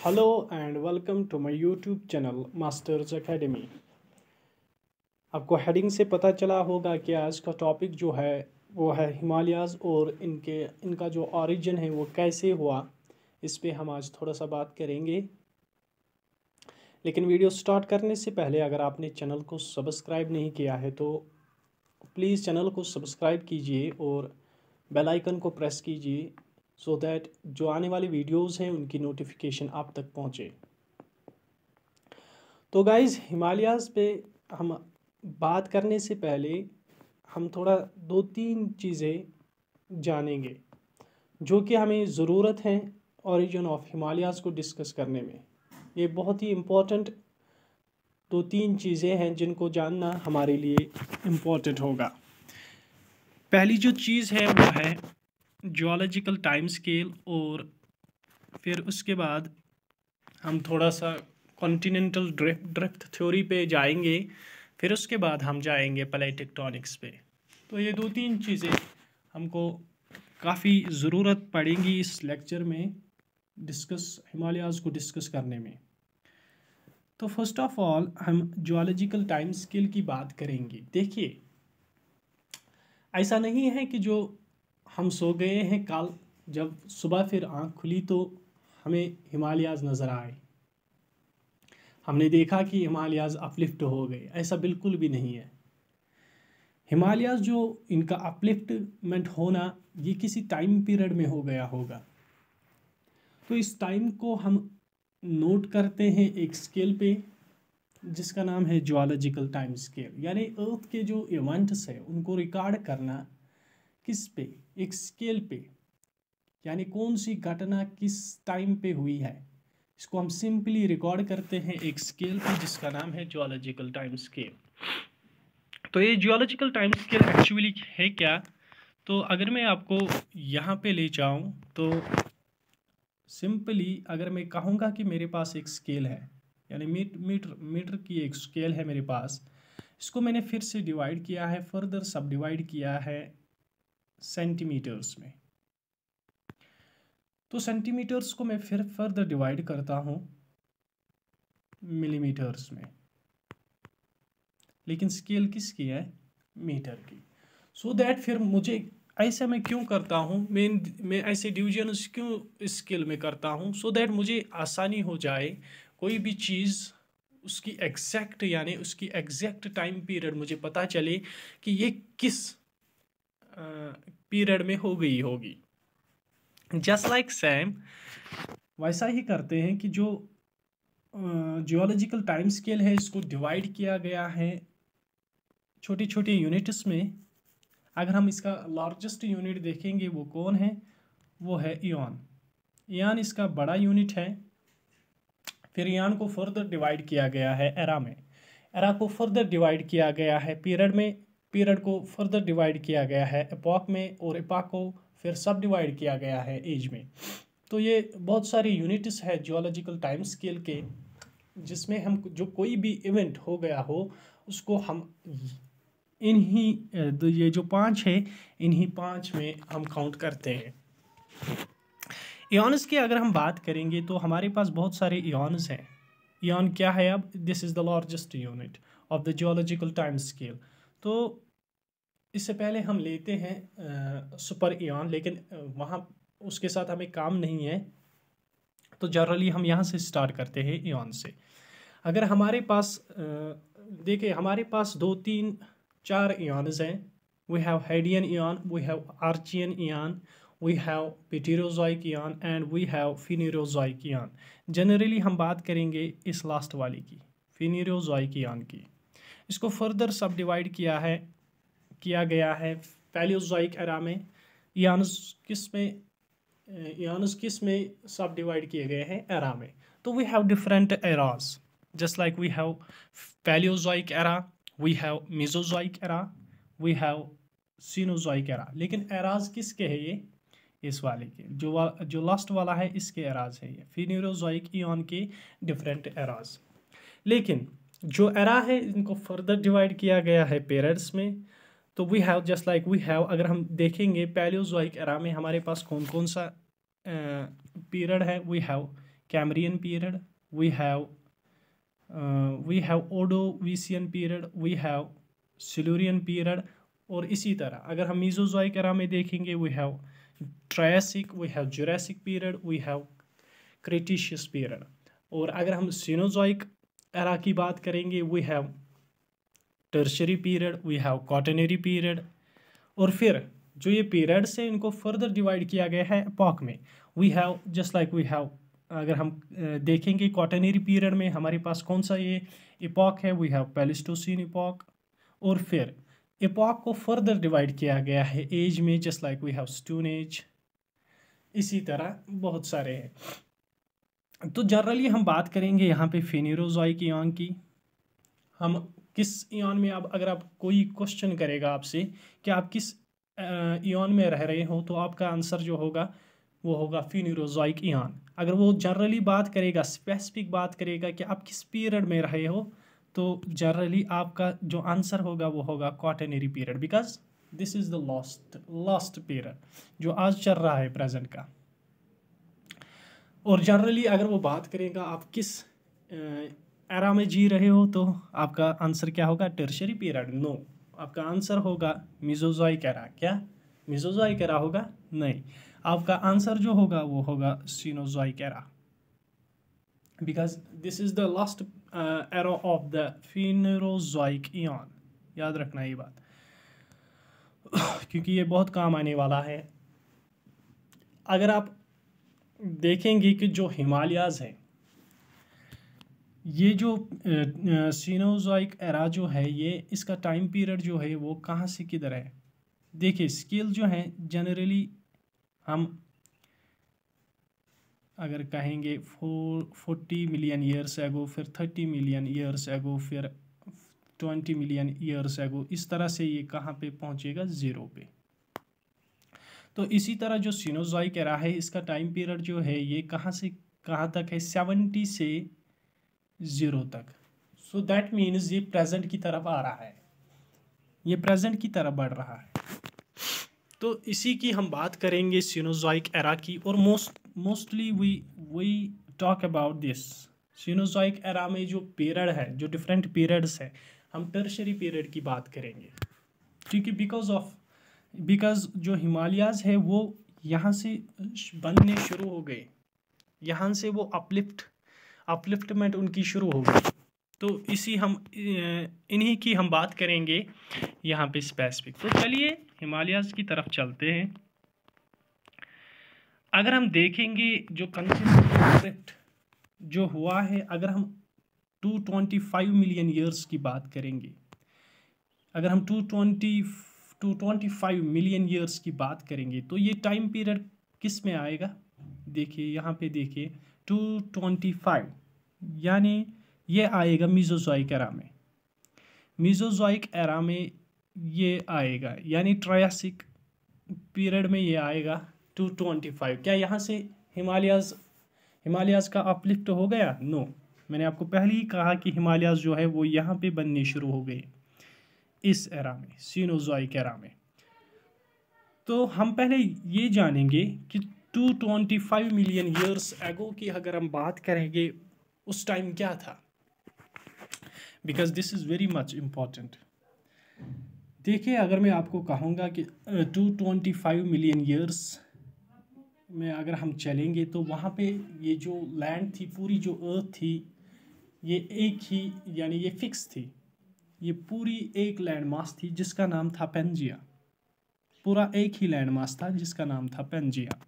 Hello and welcome to my YouTube channel Masters Academy. आपको heading से पता चला होगा कि आज का टॉपिक जो है वो है हिमालयाज़ और इनका जो ओरिजिन है वो कैसे हुआ। इस पे हम आज थोड़ा सा बात करेंगे। लेकिन वीडियो स्टार्ट करने से पहले अगर आपने चैनल को सब्सक्राइब नहीं किया है तो प्लीज़ चैनल को सब्सक्राइब कीजिए और बेल आइकन को प्रेस कीजिए सो दैट जो आने वाली वीडियोस हैं उनकी नोटिफिकेशन आप तक पहुंचे। तो गाइज़ हिमालयाज़ पे हम बात करने से पहले हम थोड़ा दो तीन चीज़ें जानेंगे जो कि हमें ज़रूरत है ओरिजिन ऑफ हिमालयाज़ को डिस्कस करने में। ये बहुत ही इम्पोर्टेंट दो तीन चीज़ें हैं जिनको जानना हमारे लिए इम्पोर्टेंट होगा। पहली जो चीज़ है वो है जियोलॉजिकल टाइम स्केल, और फिर उसके बाद हम थोड़ा सा कॉन्टिनेंटल ड्रिफ्ट थ्योरी पे जाएंगे, फिर उसके बाद हम जाएंगे प्लेट टेक्टोनिक्स पे। तो ये दो तीन चीज़ें हमको काफ़ी ज़रूरत पड़ेंगी इस लेक्चर में हिमालयाज़ को डिस्कस करने में। तो फर्स्ट ऑफ ऑल हम जियोलॉजिकल टाइम स्केल की बात करेंगे। देखिए, ऐसा नहीं है कि जो हम सो गए हैं कल, जब सुबह फिर आँख खुली तो हमें हिमालयाज़ नज़र आए, हमने देखा कि हिमालयाज़ अपलिफ्ट हो गए। ऐसा बिल्कुल भी नहीं है। हिमालयाज़ जो इनका अपलिफ्टमेंट होना ये किसी टाइम पीरियड में हो गया होगा। तो इस टाइम को हम नोट करते हैं एक स्केल पे जिसका नाम है जियोलॉजिकल टाइम स्केल। यानी अर्थ के जो इवेंट्स है उनको रिकॉर्ड करना किस पे, एक स्केल पे, यानी कौन सी घटना किस टाइम पे हुई है, इसको हम सिंपली रिकॉर्ड करते हैं एक स्केल पे जिसका नाम है जियोलॉजिकल टाइम स्केल। तो ये जियोलॉजिकल टाइम स्केल एक्चुअली है क्या? तो अगर मैं आपको यहाँ पे ले जाऊँ तो सिंपली अगर मैं कहूँगा कि मेरे पास एक स्केल है, यानी मीटर की एक स्केल है मेरे पास, इसको मैंने फिर से डिवाइड किया है, फर्दर सब डिवाइड किया है सेंटीमीटर्स में। तो सेंटीमीटर्स को मैं फिर फर्दर डिवाइड करता हूँ मिलीमीटर्स में, लेकिन स्केल किसकी है? मीटर की। सो दैट फिर मुझे ऐसा मैं क्यों करता हूँ, मैं ऐसे डिवीजन क्यों स्केल में करता हूँ? सो दैट मुझे आसानी हो जाए, कोई भी चीज़ उसकी एग्जैक्ट यानी उसकी एग्जैक्ट टाइम पीरियड मुझे पता चले कि ये किस पीरियड में हो गई होगी। जस्ट लाइक सेम वैसा ही करते हैं कि जो जियोलॉजिकल टाइम स्केल है इसको डिवाइड किया गया है छोटी छोटी यूनिट्स में। अगर हम इसका लार्जेस्ट यूनिट देखेंगे वो कौन है? वो है ईयन। ईयन इसका बड़ा यूनिट है। फिर ईयन को फर्दर डिवाइड किया गया है एरा में, एरा को फर्दर डिवाइड किया गया है पीरियड में, पीरियड को फर्दर डिवाइड किया गया है एपॉक में, और एपॉक को फिर सब डिवाइड किया गया है एज में। तो ये बहुत सारी यूनिट्स है जियोलॉजिकल टाइम स्केल के, जिसमें हम जो कोई भी इवेंट हो गया हो उसको हम इन्हीं ये जो पांच है इन्हीं पांच में हम काउंट करते हैं। इयॉन्स की अगर हम बात करेंगे तो हमारे पास बहुत सारे इयॉन्स हैं। इयॉन क्या है? अब this is the largest unit of the geological time scale. तो इससे पहले हम लेते हैं सुपर इयॉन, लेकिन वहाँ उसके साथ हमें काम नहीं है, तो जनरली हम यहाँ से स्टार्ट करते हैं इयॉन से। अगर हमारे पास देखिए, हमारे पास दो तीन चार इयॉन्स हैं। We have Hadean eon, we have Archean eon, we have Proterozoic eon and we have Phanerozoic eon. Generally हम बात करेंगे इस लास्ट वाली की, फिनेरोजोइक इयॉन की। इसको फर्दर सब डिवाइड किया गया है पैलियोजोइक एरा में। इयॉन्स किस में सब डिवाइड किए गए हैं? एरा में। तो we have different eras, just like we have Paleozoic era, we have Mesozoic era, we have Cenozoic era। लेकिन एराज किसके है? ये इस वाले के, जो लास्ट वाला है इसके एराज है ये फिनेरोजोइक इयॉन के डिफरेंट एराज। लेकिन जो एरा है इनको फर्दर डिवाइड किया गया है पीरियड्स में। तो we have just like we have, अगर हम देखेंगे पैलियोजोइक एरा में हमारे पास कौन कौन सा पीरियड है? We have Cambrian period, we have Ordovician period, we have Silurian period। और इसी तरह अगर हम Mesozoic era में देखेंगे, we have Triassic, we have Jurassic period, we have Cretaceous period। और अगर हम Cenozoic era की बात करेंगे, we have Tertiary period, we have Quaternary period। और फिर जो ये पीरियड्स हैं इनको फर्दर डिवाइड किया गया है एपॉक में। We have just like we have, अगर हम देखेंगे क्वाटरनरी पीरियड में हमारे पास कौन सा ये एपॉक है, वी हैव प्लेस्टोसीन एपॉक। और फिर एपॉक को फर्दर डिवाइड किया गया है एज में, just like we have stone age. इसी तरह बहुत सारे हैं। तो जनरली हम बात करेंगे यहाँ पे फेनेरोजोइक ईयन की। हम किस ईयन में, अब अगर आप कोई क्वेश्चन करेगा आपसे कि आप किस ईयन में रह रहे हो, तो आपका आंसर जो होगा वो होगा फेनेरोजोइक ईयन। अगर वो जनरली बात करेगा, स्पेसिफिक बात करेगा कि आप किस पीरियड में रहे हो, तो जनरली आपका जो आंसर होगा वो होगा quaternary period, because this is the last period जो आज चल रहा है प्रेजेंट का। और जनरली अगर वो बात करेगा आप किस एरा में जी रहे हो, तो आपका आंसर क्या होगा, टर्शियरी पीरियड। नो, आपका आंसर होगा मेसोजोइक एरा। क्या मेसोजोइक एरा होगा? नहीं, आपका आंसर जो होगा वो होगा Cenozoic era, because this is the last era of the Phanerozoic eon. याद रखना ये बात, क्योंकि ये बहुत काम आने वाला है। अगर आप देखेंगे कि जो हिमालयाज है, ये जो सीनोजोइक एरा जो है, ये इसका टाइम पीरियड जो है वो कहाँ से किधर है। देखिए स्केल जो है जनरली हम अगर कहेंगे 40 मिलियन ईयर्स एगो, फिर 30 मिलियन ईयर्स एगो, फिर 20 मिलियन ईयर्स एगो, इस तरह से ये कहाँ पे पहुँचेगा, ज़ीरो पे। तो इसी तरह जो सीनोजोइक एरा है, इसका टाइम पीरियड जो है ये कहाँ से कहाँ तक है, 70 से 0 तक। सो दैट मीन्स ये प्रेजेंट की तरफ आ रहा है, ये प्रेजेंट की तरफ बढ़ रहा है। तो इसी की हम बात करेंगे सीनोजोइक एरा की। और mostly we talk about this Cenozoic era में जो पीरियड है, जो डिफरेंट पीरियड्स है, हम टर्शियरी पीरियड की बात करेंगे, क्योंकि बिकॉज जो हिमालयाज है वो यहाँ से बनने शुरू हो गए, यहाँ से वो अपलिफ्टमेंट उनकी शुरू हो गई। तो इन्हीं की हम बात करेंगे यहाँ पे स्पेसिफिक। तो चलिए हिमालयाज की तरफ चलते हैं। अगर हम देखेंगे जो कंटिन्यूस ड्रिफ्ट जो हुआ है, अगर हम 225 मिलियन ईयर्स की बात करेंगे, अगर हम 225 मिलियन ईयर्स की बात करेंगे, तो ये टाइम पीरियड किस में आएगा। देखिए यहाँ पे देखिए 225, यानी ये आएगा मीसोजोइक एरा में। मीसोजोइक एरा में ये आएगा, यानी ट्रायसिक पीरियड में ये आएगा 225। क्या यहाँ से हिमालयाज का अपलिफ्ट हो गया? नो, मैंने आपको पहले ही कहा कि हिमालयाज जो है वो यहाँ पे बनने शुरू हो गए इस एरा में, सीनोजोइक एरा में। तो हम पहले ये जानेंगे कि 225 मिलियन ईयर्स एगो की अगर हम बात करेंगे उस टाइम क्या था, because this is very much important. देखिए अगर मैं आपको कहूँगा कि 225 मिलियन ईयर्स में अगर हम चलेंगे, तो वहाँ पे ये जो लैंड थी, पूरी जो अर्थ थी, ये एक ही, यानी ये फिक्स थी, ये पूरी एक लैंड मास थी जिसका नाम था पेंजिया। पूरा एक ही लैंड मास था जिसका नाम था पेंजिया।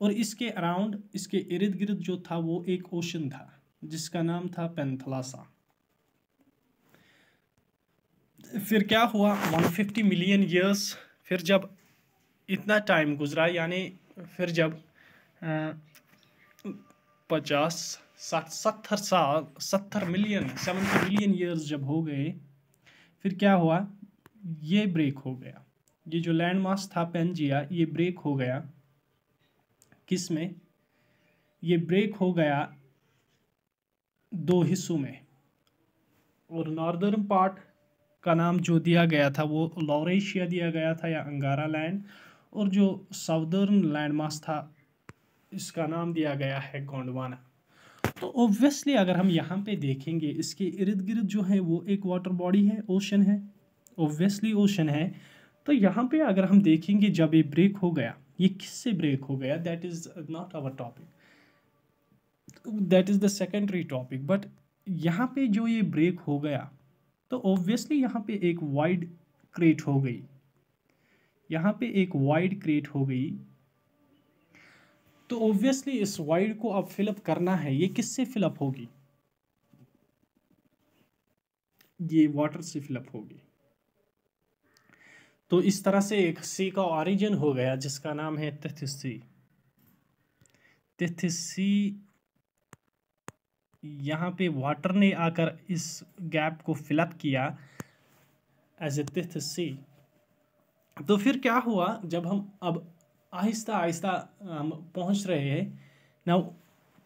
और इसके अराउंड, इसके इर्द गिर्द जो था वो एक ओशन था जिसका नाम था पेंथलासा। फिर क्या हुआ, 150 मिलियन ईयर्स, फिर जब इतना टाइम गुजरा, यानी फिर जब 70 मिलियन ईयर्स जब हो गए, फिर क्या हुआ, ये ब्रेक हो गया। ये जो लैंड मास था पेंजिया, ये ब्रेक हो गया। किस में? ये ब्रेक हो गया 2 हिस्सों में। और नॉर्दर्न पार्ट का नाम जो दिया गया था वो लॉरेशिया दिया गया था, या अंगारा लैंड। और जो साउदर्न लैंड मास था इसका नाम दिया गया है गोंडवाना। तो ऑब्वियसली अगर हम यहाँ पे देखेंगे, इसके इर्द गिर्द जो है वो एक वाटर बॉडी है, ओशन है, ऑब्वियसली ओशन है। तो यहाँ पे अगर हम देखेंगे जब ये ब्रेक हो गया, ये किससे ब्रेक हो गया, that is not our topic, that is the secondary topic. But यहाँ पे जो ये ब्रेक हो गया तो ऑब्वियसली यहाँ पे एक वाइड क्रिएट हो गई, यहाँ पे एक वाइड क्रिएट हो गई। तो ऑब्वियसली इस वाइड को अब फिलअप करना है, ये किससे फिलअप होगी, ये वाटर से फिलअप होगी। तो इस तरह से एक सी का ओरिजिन हो गया जिसका नाम है तिथिस सी। तिथिस सी, यहाँ पे वाटर ने आकर इस गैप को फिलअप किया एज ए तिथिस सी। तो फिर क्या हुआ, जब हम अब आहिस्ता आहिस्ता हम पहुंच रहे हैं, now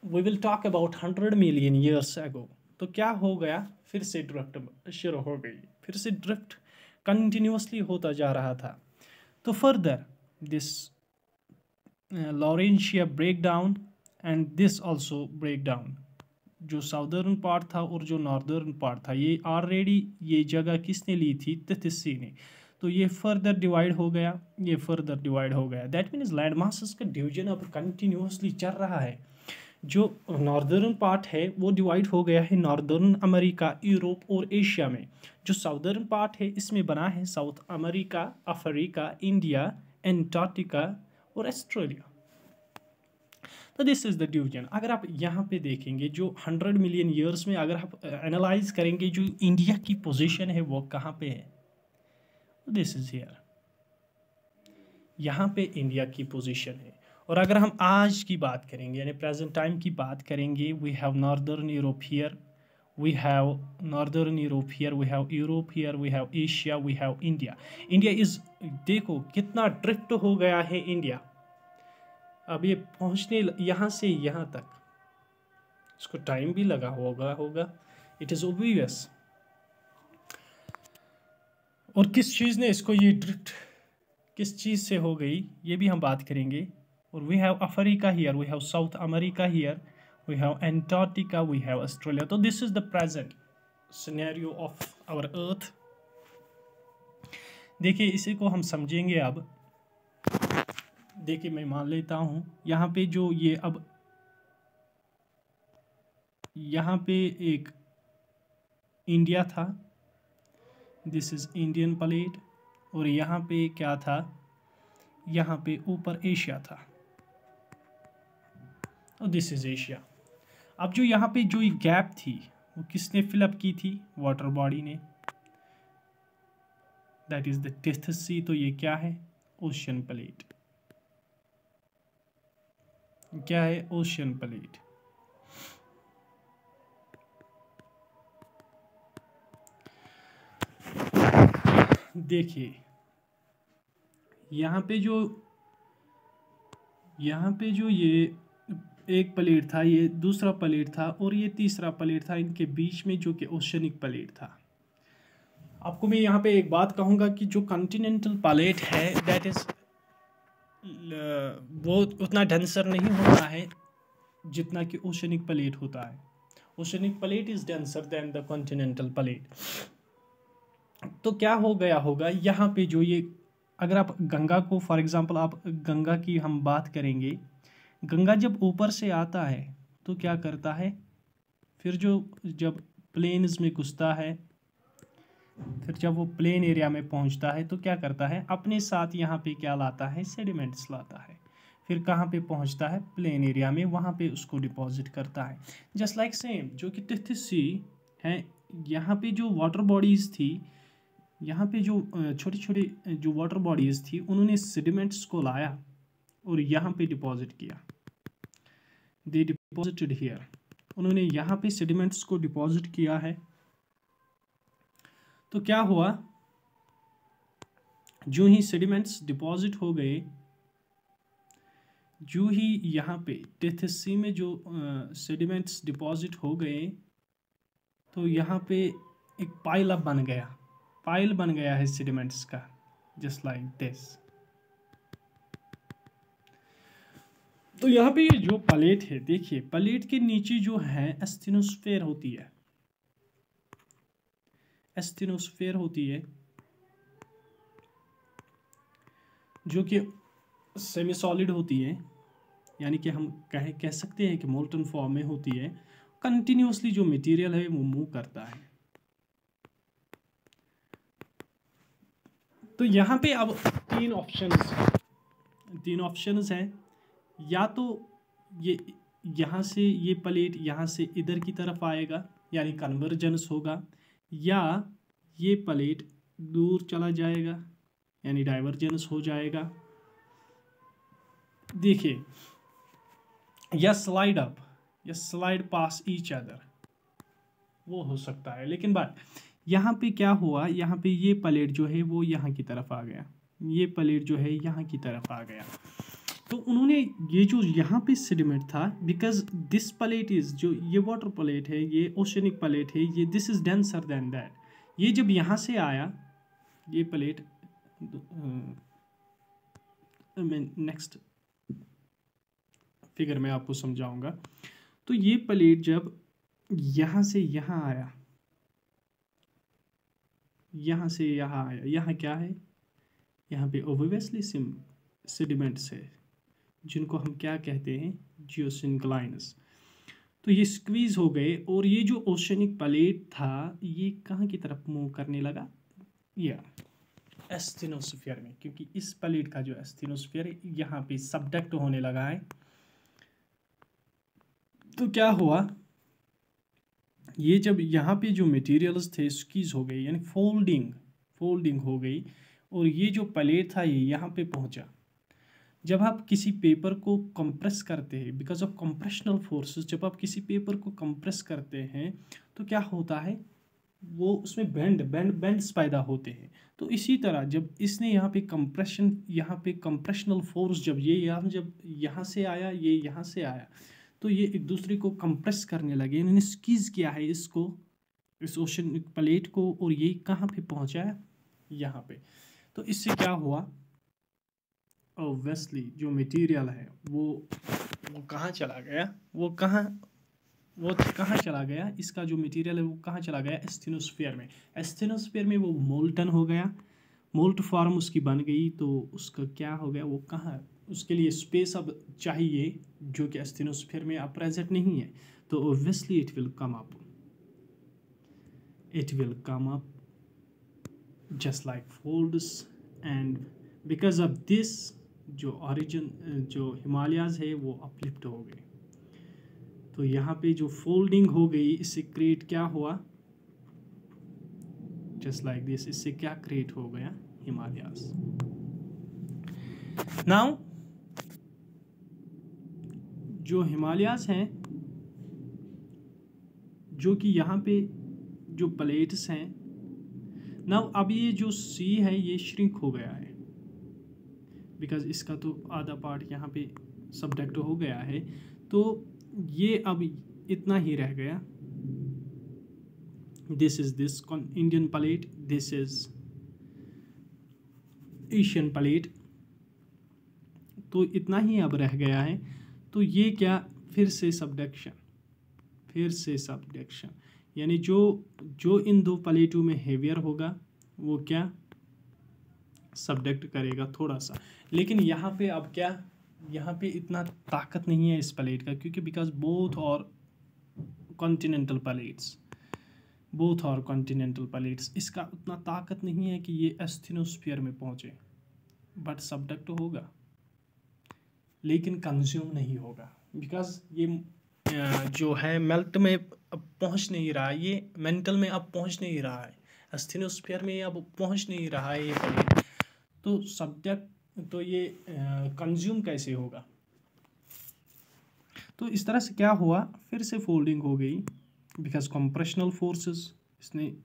we will talk about 100 million years ago. तो क्या हो गया, फिर से ड्रिफ्ट शुरू हो गई, फिर से ड्रिफ्ट कंटिन्यूसली होता जा रहा था। तो further this Laurentia break down and this also break down. जो साउदर्न पार्ट था और जो नॉर्दर्न पार्ट था, ये ऑलरेडी ये जगह किसने ली थी, तिथिस सी ने। तो ये फर्दर डिवाइड हो गया, ये फर्दर डिवाइड हो गया। दैट मीन्स लैंड मासेस का डिवीजन अब कंटिन्यूसली चल रहा है। जो नॉर्दर्न पार्ट है वो डिवाइड हो गया है नॉर्दर्न अमेरिका, यूरोप और एशिया में। जो साउदर्न पार्ट है इसमें बना है south America, Africa, India, Antarctica और ऑस्ट्रेलिया। तो दिस इज़ द डिवीजन। अगर आप यहाँ पे देखेंगे जो 100 मिलियन ईयर्स में अगर आप एनालाइज करेंगे जो इंडिया की पोजीशन है वो कहाँ पे है, दिस इज हियर, यहाँ पे इंडिया की पोजीशन है। और अगर हम आज की बात करेंगे यानी प्रेजेंट टाइम की बात करेंगे, we have northern Europe here, we have northern Europe here, we have Europe here, we have Asia, we have India. India is, देखो कितना ड्रिफ्ट हो गया है इंडिया, अब ये पहुंचने यहाँ से यहाँ तक इसको टाइम भी लगा होगा इट इज़ ऑब्वियस। और किस चीज़ ने इसको ये ड्रिफ्ट किस चीज़ से हो गई ये भी हम बात करेंगे। और we have Africa here, we have South America here, we have Antarctica, we have Australia. So this is the present scenario of our earth. देखिए इसी को हम समझेंगे अब। देखिए मैं मान लेता हूँ यहाँ पे जो ये अब यहाँ पे एक इंडिया था, दिस इज इंडियन प्लेट, और यहाँ पे क्या था, यहाँ पे ऊपर एशिया था, और दिस इज एशिया। अब जो यहाँ पे जो गैप थी वो किसने फिलअप की थी, वाटर बॉडी ने, दैट इज द तिथिस सी। तो ये क्या है, ओशन प्लेट, क्या है, ओशन प्लेट। देखिए यहाँ पे जो ये एक प्लेट था, ये दूसरा प्लेट था और ये तीसरा प्लेट था, इनके बीच में जो कि ओशनिक प्लेट था। आपको मैं यहाँ पे एक बात कहूँगा कि जो कॉन्टिनेंटल प्लेट है दैट इज़ वो उतना डेंसर नहीं होता है जितना कि ओशनिक प्लेट होता है। Oceanic plate is denser then the continental plate. तो क्या हो गया होगा यहाँ पे जो ये, अगर आप गंगा को फॉर एग्जांपल आप गंगा की हम बात करेंगे, गंगा जब ऊपर से आता है तो क्या करता है, फिर जब प्लेन्स में घुसता है, फिर जब वो प्लेन एरिया में पहुंचता है तो क्या करता है, अपने साथ यहाँ पे क्या लाता है, सेडिमेंट्स लाता है। फिर कहाँ पे पहुंचता है, प्लेन एरिया में, वहाँ पे उसको डिपॉजिट करता है। जस्ट लाइक सेम जो कि तिथिस सी है, यहाँ पे जो वाटर बॉडीज़ थी, यहाँ पे जो छोटे छोटे जो वाटर बॉडीज़ थी उन्होंने सेडिमेंट्स को लाया और यहाँ पे डिपॉजिट किया, दे डिपॉजिटेड हियर, उन्होंने यहाँ पे सेडिमेंट्स को डिपॉजिट किया है। तो क्या हुआ, जो ही सेडिमेंट्स डिपॉजिट हो गए, जो ही यहाँ पे तिथिस सी में जो सेडिमेंट्स डिपॉजिट हो गए, तो यहाँ पे एक पाइल अब बन गया, पाइल बन गया है सेडिमेंट्स का, जस्ट लाइक दिस। तो यहाँ पे ये जो प्लेट है, देखिए प्लेट के नीचे जो है एस्थेनोस्फेयर होती है, एस्थेनोस्फेयर होती है जो कि सेमी सॉलिड होती है, यानी कि हम कह सकते हैं कि मोल्टन फॉर्म में होती है। कंटिन्यूसली जो मटेरियल है वो मूव करता है। तो यहाँ पे अब तीन ऑप्शंस हैं, या तो ये यहाँ से ये प्लेट यहाँ से इधर की तरफ आएगा यानी कन्वर्जेंस होगा, या ये प्लेट दूर चला जाएगा यानी डाइवर्जेंस हो जाएगा। देखिए, या स्लाइड अप या स्लाइड पास ईच अदर, वो हो सकता है। लेकिन बात यहाँ पे क्या हुआ, यहाँ पे ये प्लेट जो है वो यहाँ की तरफ आ गया, ये प्लेट जो है यहाँ की तरफ आ गया। तो उन्होंने ये जो यहाँ पे सेडिमेंट था, बिकॉज दिस प्लेट इज, जो ये वाटर प्लेट है, ये ओशनिक प्लेट है, ये this is denser then that. ये जब यहाँ से आया ये प्लेट, मैं नेक्स्ट फिगर में आपको समझाऊंगा। तो ये प्लेट जब यहाँ से यहाँ आया, यहाँ से यहाँ आया, यहाँ क्या है, यहाँ पे ओब्वियसली सेडिमेंट्स है जिनको हम क्या कहते हैं, जियोसिंक्लाइन्स। तो ये स्क्वीज हो गए और ये जो ओशनिक प्लेट था ये कहाँ की तरफ मूव करने लगा, या एस्थेनोस्फीयर में, क्योंकि इस प्लेट का जो एस्थेनोस्फीयर यहाँ पे सबडक्ट होने लगा है। तो क्या हुआ, ये जब यहाँ पे जो मटेरियल्स थे स्क्वीज हो गए यानी फोल्डिंग हो गई, और ये जो प्लेट था ये यहाँ पे पहुँचा। जब आप किसी पेपर को कंप्रेस करते हैं बिकॉज ऑफ कंप्रेशनल फोर्सेस, जब आप किसी पेपर को कंप्रेस करते हैं तो क्या होता है, वो उसमें बेंड्स पैदा होते हैं। तो इसी तरह जब इसने यहाँ पे कंप्रेशनल फोर्स जब यहाँ से आया, ये यहाँ से आया, तो ये एक दूसरे को कंप्रेस करने लगे, इन्होंने स्क्वीज किया है इसको, इस ओशन प्लेट को, और ये कहाँ पे पहुँचा है, यहाँ पे। तो इससे क्या हुआ, ऑब्वियसली जो मटेरियल है वो कहाँ चला गया, वो कहाँ चला गया, इसका जो मटेरियल है वो कहाँ चला गया, एस्थेनोस्फीयर में। एस्थेनोस्फीयर में वो मोल्टन हो गया, मोल्ट फॉर्म उसकी बन गई। तो उसका क्या हो गया, वो कहाँ, उसके लिए स्पेस अब चाहिए जो कि एस्थेनोस्फीयर में अब प्रेजेंट नहीं है। तो obviously it will come up just like folds, and because of this जो हिमालयाज है वो अपलिफ्ट हो गए। तो यहाँ पे जो फोल्डिंग हो गई, इससे क्रिएट क्या हुआ, जस्ट लाइक दिस, इससे क्या क्रिएट हो गया, हिमालयाज। नाउ जो हिमालयाज हैं, जो कि यहाँ पे जो प्लेट्स हैं, नाउ अब ये जो सी है ये श्रिंक हो गया है बिकॉज इसका तो आधा पार्ट यहाँ पे सबडक्ट हो गया है। तो ये अब इतना ही रह गया, this is this Indian plate, this is Asian plate. तो इतना ही अब रह गया है। तो ये क्या, फिर से सबडक्शन, यानी जो इन दो प्लेटों में हेवियर होगा वो क्या सबडक्ट करेगा थोड़ा सा। लेकिन यहाँ पे अब क्या, यहाँ पे इतना ताकत नहीं है इस प्लेट का, क्योंकि बिकॉज बोथ और कॉन्टिनेंटल प्लेट्स, इसका उतना ताकत नहीं है कि ये एस्थेनोस्फीयर में पहुँचे। बट सबडक्ट होगा लेकिन कंज्यूम नहीं होगा, बिकॉज ये जो है मेल्ट में अब पहुँच नहीं रहा, ये मेंटल में अब पहुँच नहीं रहा है, एस्थेनोस्फीयर में अब पहुँच नहीं रहा है ये प्लेट। तो सबडक्ट, तो ये कंज्यूम कैसे होगा। तो इस तरह से क्या हुआ, फिर से फोल्डिंग हो गई बिकॉज कंप्रेशनल फोर्सेस, इसने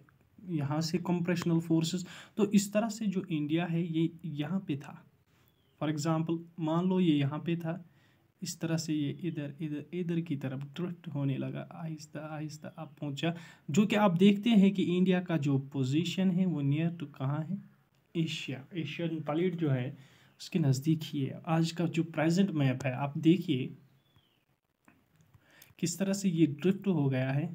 यहाँ से कंप्रेशनल फोर्सेस। तो इस तरह से जो इंडिया है ये यहाँ पे था, फॉर एग्जांपल मान लो ये यहाँ पे था, इस तरह से ये इधर की तरफ ड्रिफ्ट होने लगा, आहिस्ता आहिस्ता अब पहुँचा। जो कि आप देखते हैं कि इंडिया का जो पोजीशन है वो नियर टू कहाँ है, एशियन प्लेट जो है उसके नज़दीक ही है। आज का जो प्रेजेंट मैप है आप देखिए किस तरह से ये ड्रिफ्ट हो गया है।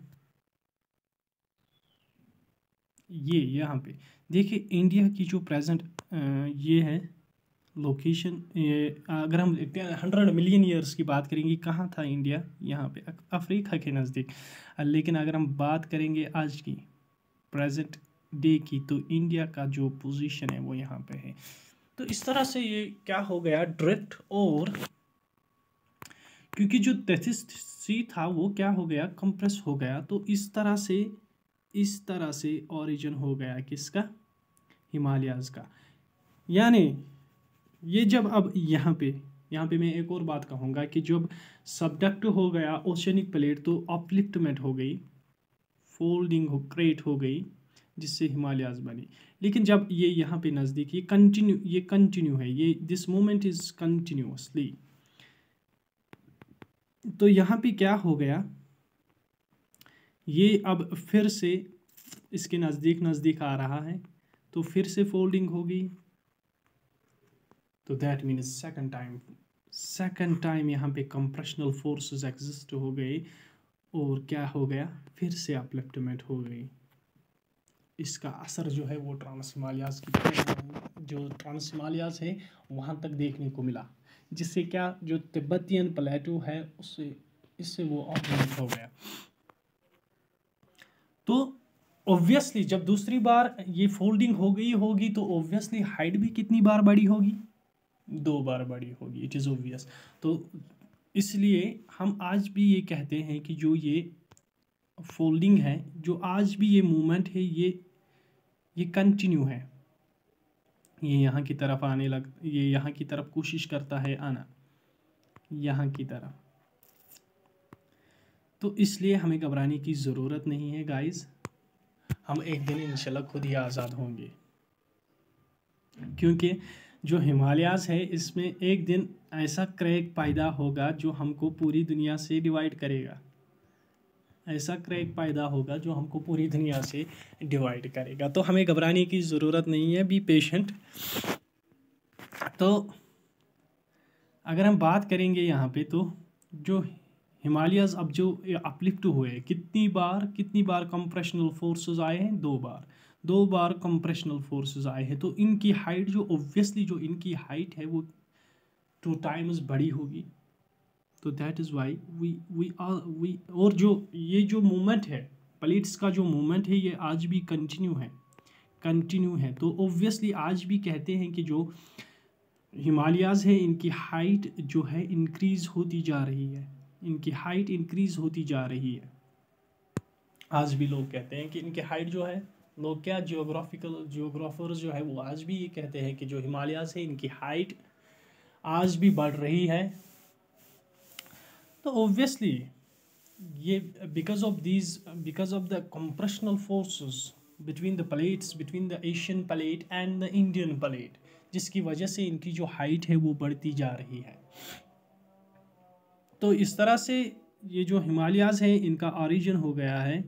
ये यहाँ पे देखिए इंडिया की जो प्रेजेंट ये है लोकेशन। ये अगर हम 100 मिलियन ईयर्स की बात करेंगे कहाँ था इंडिया, यहाँ पे अफ्रीका के नज़दीक। लेकिन अगर हम बात करेंगे आज की प्रेजेंट डे की तो इंडिया का जो पोजीशन है वो यहाँ पे है। तो इस तरह से ये क्या हो गया ड्रिफ्ट, और क्योंकि जो टेथिस सी था वो क्या हो गया कंप्रेस हो गया, तो इस तरह से ओरिजिन हो गया किसका, हिमालयाज़ का। यानी ये जब अब यहाँ पे मैं एक और बात कहूँगा कि जब सबडक्ट हो गया ओशनिक प्लेट तो अपलिफ्टमेंट हो गई, फोल्डिंग हो क्रिएट हो गई जिससे हिमालयाज़ बनी। लेकिन जब ये यहाँ पे नज़दीक ये कंटिन्यू है, ये दिस मूवमेंट इज़ कंटिन्यूसली, तो यहाँ पे क्या हो गया ये अब फिर से इसके नज़दीक आ रहा है तो फिर से फोल्डिंग होगी। तो दैट मीन्स सेकंड टाइम यहाँ पे कंप्रेशनल फोर्सेस एग्जिस्ट हो गए और क्या हो गया फिर से अपलिफ्टमेंट हो गई। इसका असर जो है वो ट्रांस हिमालयाज़ की जो ट्रांस हिमालयाज़ है वहाँ तक देखने को मिला, जिससे क्या जो तिब्बतियन प्लेटो है इससे वो ऑर्गेनाइज हो गया। तो ऑब्वियसली जब दूसरी बार ये फोल्डिंग हो गई होगी तो ऑब्वियसली हाइट भी कितनी बार बड़ी होगी, 2 बार बड़ी होगी, इट इज़ ऑब्वियस। तो इसलिए हम आज भी ये कहते हैं कि जो ये फोल्डिंग है, जो आज भी ये मूवमेंट है ये कंटिन्यू है। ये यहाँ की तरफ ये यहाँ की तरफ कोशिश करता है आना, यहाँ की तरफ। तो इसलिए हमें घबराने की ज़रूरत नहीं है गाइस, हम एक दिन इंशाल्लाह खुद ही आज़ाद होंगे, क्योंकि जो हिमालयाज़ है इसमें एक दिन ऐसा क्रैक पैदा होगा जो हमको पूरी दुनिया से डिवाइड करेगा। ऐसा क्रैक पैदा होगा जो हमको पूरी दुनिया से डिवाइड करेगा। तो हमें घबराने की ज़रूरत नहीं है, बी पेशेंट। तो अगर हम बात करेंगे यहाँ पे तो जो हिमालयाज़ अब जो अपलिफ्ट हुए कितनी बार कंप्रेशनल फोर्सेस आए हैं, 2 बार कंप्रेशनल फोर्सेस आए हैं। तो इनकी हाइट जो ऑब्वियसली जो इनकी हाइट है वो 2 टाइम्स बड़ी होगी। तो दैट इज़ वाई वी और जो ये जो मूवमेंट है प्लेट्स का जो मूवमेंट है ये आज भी कंटिन्यू है। तो ऑब्वियसली आज भी कहते हैं कि जो हिमालयाज़ है इनकी हाइट जो है इंक्रीज़ होती जा रही है, इनकी हाइट इंक्रीज़ होती जा रही है। आज भी लोग कहते हैं कि इनकी हाइट जो है, लोग क्या जियोग्राफर्स जो है वो आज भी ये कहते हैं कि जो हिमालयाज़ है इनकी हाइट आज भी बढ़ रही है। तो ऑब्वियसली ये because of the compressional forces between the plates, between the Asian plate and the Indian plate, जिसकी वजह से इनकी जो हाइट है वो बढ़ती जा रही है। तो इस तरह से ये जो हिमालयाज़ है इनका ओरिजिन हो गया है।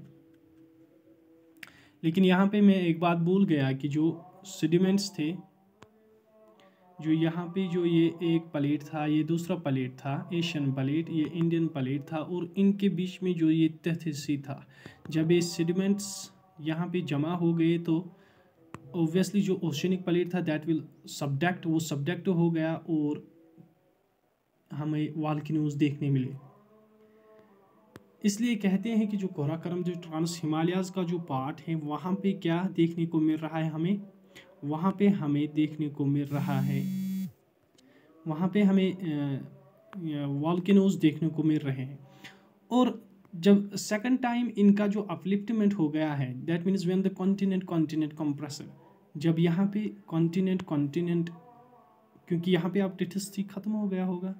लेकिन यहाँ पे मैं एक बात भूल गया कि जो सेडिमेंट्स थे, जो यहाँ पे जो ये एक प्लेट था, ये दूसरा प्लेट था एशियन प्लेट, ये इंडियन प्लेट था, और इनके बीच में जो ये तहसीसी था, जब ये सेडिमेंट्स यहाँ पे जमा हो गए तो ऑब्वियसली जो ओशनिक प्लेट था दैट विल सब्डक्ट हो गया और हमें वॉल्केनोज़ देखने मिले। इसलिए कहते हैं कि जो काराकोरम जो ट्रांस हिमालयाज़ का जो पार्ट है वहाँ पे क्या देखने को मिल रहा है हमें, वहाँ पे हमें देखने को मिल रहा है, वहाँ पे हमें वॉल्केनोज़ देखने को मिल रहे हैं। और जब सेकंड टाइम इनका जो अपलिफ्टमेंट हो गया है that means when the continent compression, जब यहाँ पे कॉन्टिनेंट क्योंकि यहाँ पे अब टेथिस ख़त्म हो गया होगा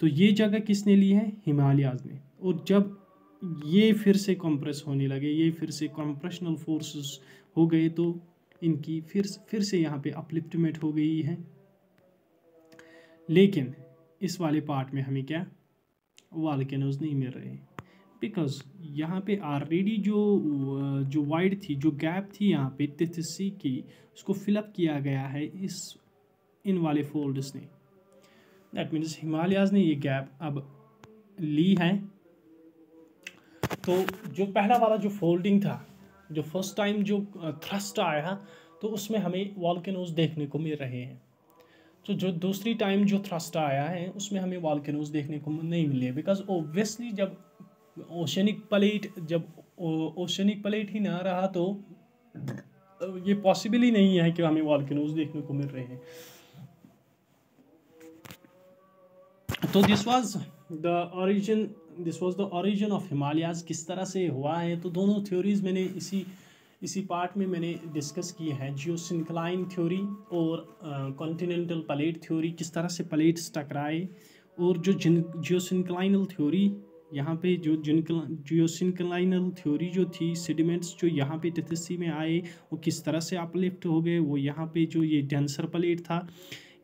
तो ये जगह किसने ली है, हिमालयाज़ ने। और जब ये फिर से कंप्रेस होने लगे, ये फिर से कंप्रेशनल फोर्सेस हो गए तो इनकी फिर से यहाँ पे अपलिफ्टमेंट हो गई है। लेकिन इस वाले पार्ट में हमें क्या वॉल्केनोज़ नहीं मिल रहे, बिकॉज यहाँ पे ऑलरेडी जो वाइड थी, जो गैप थी यहाँ पे टेथिस की, उसको फिलअप किया गया है इस इन वाले फोल्ड्स ने। दैट मीन्स हिमालयाज़ ने ये गैप अब ली है। तो जो पहला वाला जो फोल्डिंग था, जो फर्स्ट टाइम जो थ्रस्ट आया, तो उसमें हमें वॉल्केनोज देखने को मिल रहे हैं। तो जो दूसरी टाइम जो थ्रस्ट आया है उसमें हमें वॉल्केनोज देखने को नहीं मिले, बिकॉज ओब्वियसली जब ओशनिक प्लेट ही ना रहा तो ये पॉसिबल ही नहीं है कि हमें वॉल्केनोज देखने को मिल रहे हैं। तो this was the origin of Himalayas किस तरह से हुआ है। तो दोनों थ्योरीज मैंने इसी पार्ट में मैंने डिस्कस की है, जियोसिंक्लाइन थ्योरी और कॉन्टिनेंटल प्लेट थ्योरी, किस तरह से प्लेट्स टकराए, और जो जियोसिंक्लाइनल थ्योरी यहाँ पे जो जियोसिंक्लाइनल थ्योरी जो थी, सेडिमेंट्स जो यहाँ पे टिथेसी में आए वो किस तरह से अपलिफ्ट हो गए, वो यहाँ पे जो ये डेंसर प्लेट था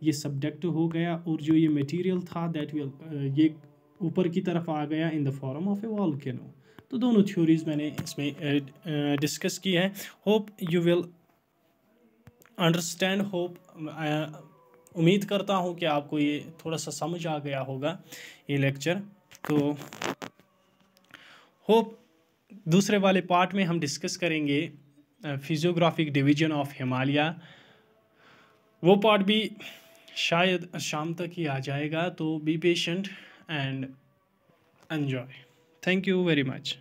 ये सबडक्ट हो गया, और जो ये मटेरियल था दैट ये ऊपर की तरफ आ गया in the form of A volcano. तो दोनों थ्योरीज मैंने इसमें डिस्कस की है। होप यू विल अंडरस्टैंड, उम्मीद करता हूँ कि आपको ये थोड़ा सा समझ आ गया होगा ये लेक्चर। तो होप दूसरे वाले पार्ट में हम डिस्कस करेंगे फिजियोग्राफिक डिवीजन ऑफ हिमालय। वो पार्ट भी शायद शाम तक ही आ जाएगा। तो be patient and enjoy. Thank you very much.